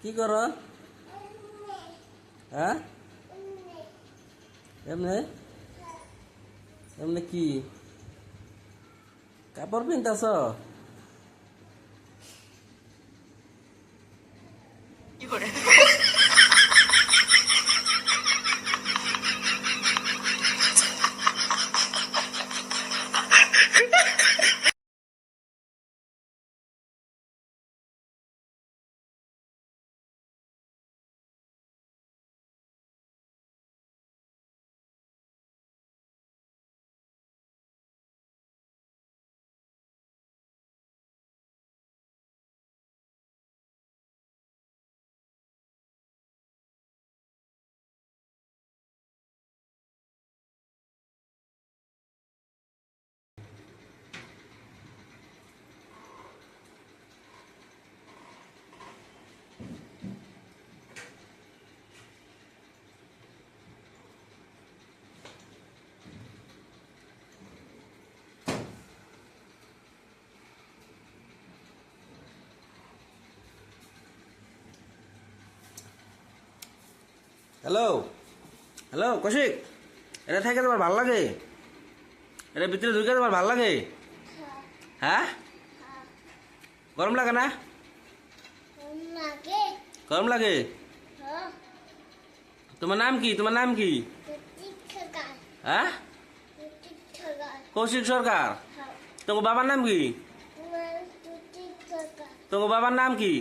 কি করো? হ্যাঁ, এমনি এমনি কি কাপড় পিনতাছ? হ্যালো, হ্যালো কৌশিক, এটা থেকে তোমার ভাল লাগে? এটা ভিতরে ঢুকে তোমার ভাল লাগে? হ্যাঁ, গরম লাগে না? গরম লাগে। তোমার নাম কি? তোমার নাম কি? হ্যাঁ, কৌশিক সরকার। তোমার বাবার নাম কি? তোমার বাবার নাম কি?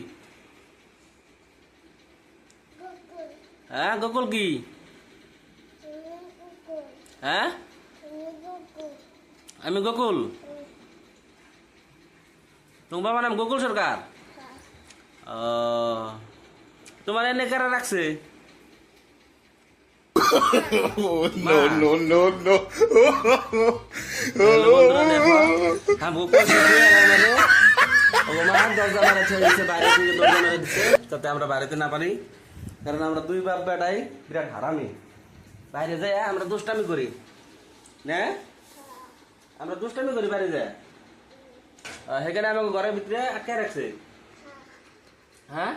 হ্যাঁ, গোকুল কি? হ্যাঁ, আমি গোকুল। তোমার বাবার নাম গোকুল সরকার। ও, তোমার এনে কারা রাখছে? No, no, no, no. যাতে আমরা বাড়িতে না পারি, কারণ আমরা দুই বাপ বেটাই বিরাট হারামি। বাইরে যাই আমরা দুষ্টামি করি না, আমরা দুষ্টামি করি বাইরে যাই। সেখানে আমাকে ঘরের ভিতরে আটকে রাখছে। হ্যাঁ,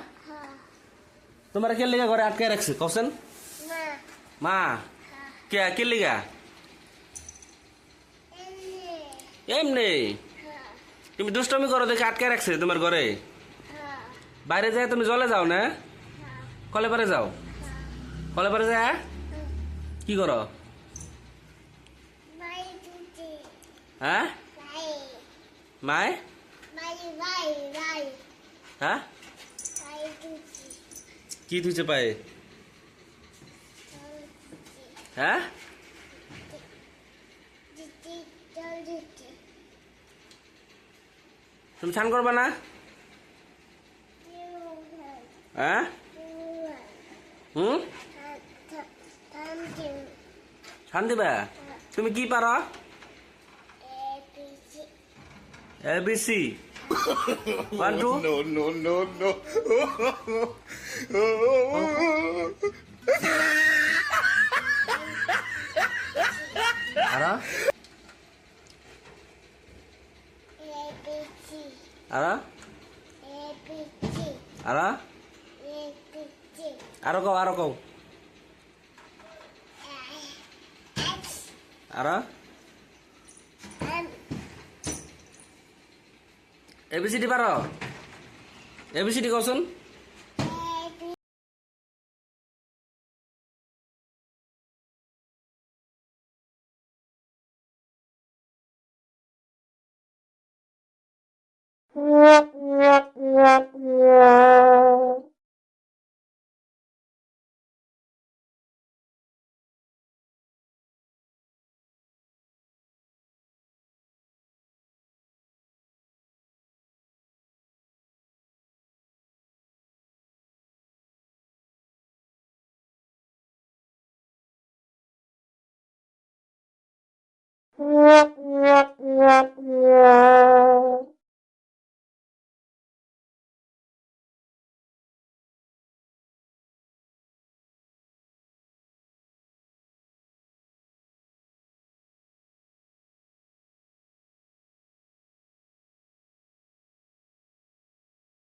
তোমার কে লিগা ঘরে আটকে রাখছে কছেন? মা কে লিগা? এমনি তুমি দুষ্টমি করো দেখে আটকে রাখছে তোমার ঘরে। বাইরে যায় তুমি জলে যাও না? কলে পারে যাও? কলে পারে যায় কি করো? হ্যাঁ, মায় হ্যাঁ, কি ধুইছে পায়ে? হ্যাঁ, তুমি স্নান করবা না? হ্যাঁ, স্নান দিবা? তুমি কি পারো? ABC 1 2 No, no, no, no. আরো আরো আরো আরো কও, আরো কও, আরো ABCD পারো? ABCD কওছুন।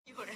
কি করে